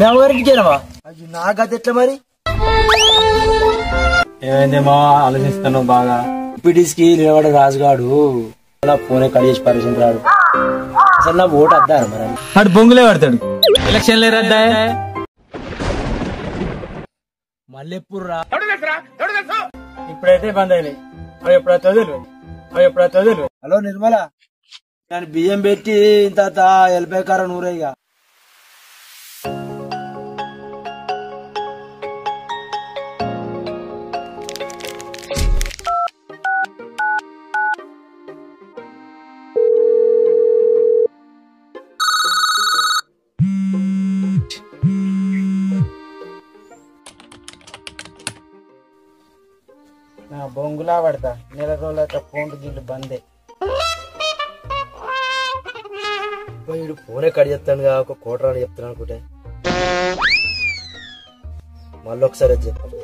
ఎవరికి చేరవా అది నా గత ఎట్లా మరి ఏమైందేమో ఆలోచిస్తాను బాగా. పిటిస్కి నిలబడే రాజుగాడు నా ఫోనే కట్ చేసి పరిచయం రాడు. అసలు నా ఓటు అద్దారు మరి అటు బొంగులే పడతాడు. ఎలక్షన్లే రద్దా మళ్ళీ ఎప్పుడు రా. ఇప్పుడైతే బంద్ అయినాయి. అవి ఎప్పుడైతే వదిలేదు. హలో నిర్మల, నేను బియ్యం పెట్టి ఇంత ఎల్పై కార నూరేగా. నా బొంగులా పడతా. నెల రోజుల ఫోన్ గిల్లు బందే. వీడు ఫోనే కట్ చేస్తాను ఒక కోట అని చెప్తాను అనుకుంటే మళ్ళీ ఒకసారి అది చెప్తాను.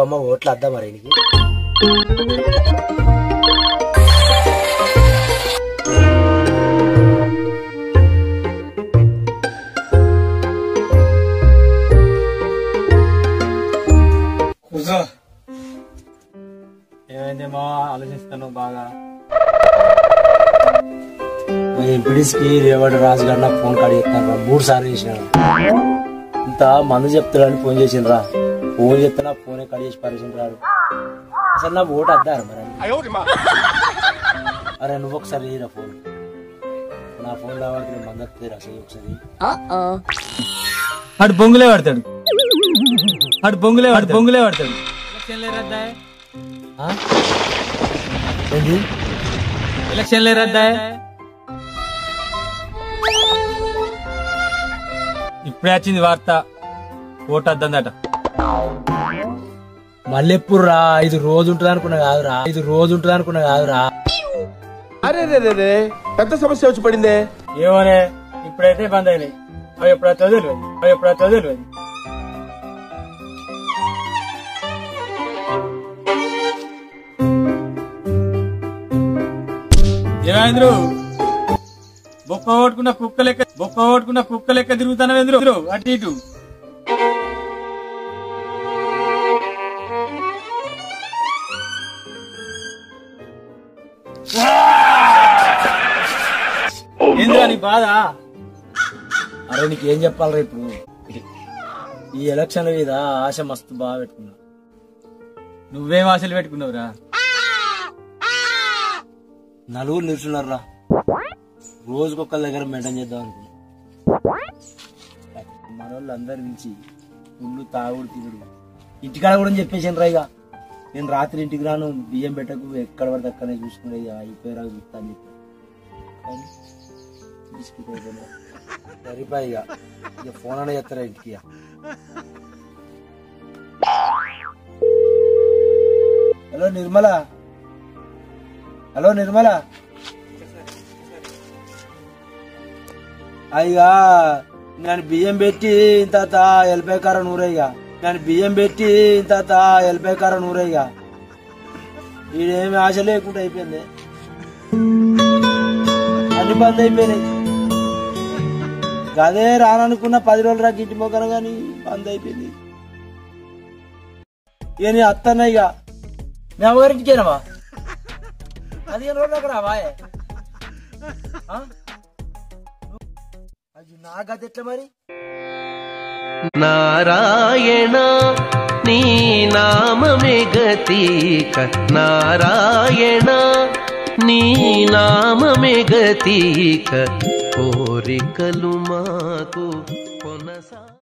అమ్మ ఓట్లు అద్దా మరి నీకు. ఏమైందేమో ఆలోచిస్తాను బాగా. ఎంపీడీస్కి రేవాడు రాజుగారు నాకు ఫోన్ కాడి చెప్తాను 3 సార్లు చేసినాడు. ఇంత మందు చెప్తాడని ఫోన్ చేసిండ్రా. ఫోన్ చెప్తే నా ఫోనే కట్ చేసి పరిచయం రాడు. అసలు నా ఓటు అద్దారు మరి. అరే నువ్వు ఒకసారి చేయరా ఫోన్. నా ఫోన్ రావడానికి మంది వస్తుంది రా ఒకసారి. అటు బొంగులే పడతాడు. బొంగులే పడతాడు. ఎలక్షన్లే రద్దా ఎలక్షన్లే రద్దా. ఇప్పుడే వచ్చింది వార్త, ఓటు వద్దందట. మళ్ళీ ఎప్పుడు రా. 5 రోజు ఉంటుంది అనుకున్నా కాదురా. అరే రే పెద్ద సమస్య వచ్చి పడిందే. ఏమోనే ఇప్పుడైతే బంద్ అయినాయి. అవి ఎప్పుడైతే వదిలేదు. ఏమైంద్రు బొక్క కొట్టుకున్న కుక్క లెక్క తిరుగుతానవేంద్రు అటు ఇటు. ఏంద్రా నీ బాధ? అరే నీకేం చెప్పాలరా ఇప్పుడు. ఈ ఎలక్షన్ మీద ఆశ మస్తు బాగా పెట్టుకున్నా. నువ్వేం ఆశలు పెట్టుకున్నావురా? నలుగురు నిల్చున్నారా. రోజుకొకళ్ళ దగ్గర మెయింటైన్ చేద్దాం అనుకున్నా. మన వాళ్ళు అందరు పిలిచి పుల్లు తాగుడు తినుడు ఇంటికాడ కూడా చెప్పేసాను రా. ఇక నేను రాత్రి ఇంటికి రాను, బియ్యం పెట్టకు, ఎక్కడ పడితే అక్కడనే చూసుకునే అయిపోయారా చూస్తా అని చెప్పి సరిపోయి ఇక ఫోన్ అనే చేస్తారా ఇంటికి. హలో నిర్మల, అయ్యా నేను బియ్యం పెట్టి ఇంత ఎల్పై కార నూరేగా. ఈడేమి ఆశ లేకుండా అయిపోయింది. అన్ని బంద్ అయిపోయినాయి. అదే రాననుకున్న 10 రోజులు రాకి ఇంటి మొక్కన గాని బంద్ అయిపోయింది. ఇక నీ అత్తన్న ఇక మీ అమ్మగారికి చేరవా 15 రోజులు అక్కడ రావాయే. అది నా గత ఎట్లా మరి. నారాయణ నీ నామమే గతీక, నారాయణ నీ నామమే గతీక, కోరికలు మాకు కొనసా.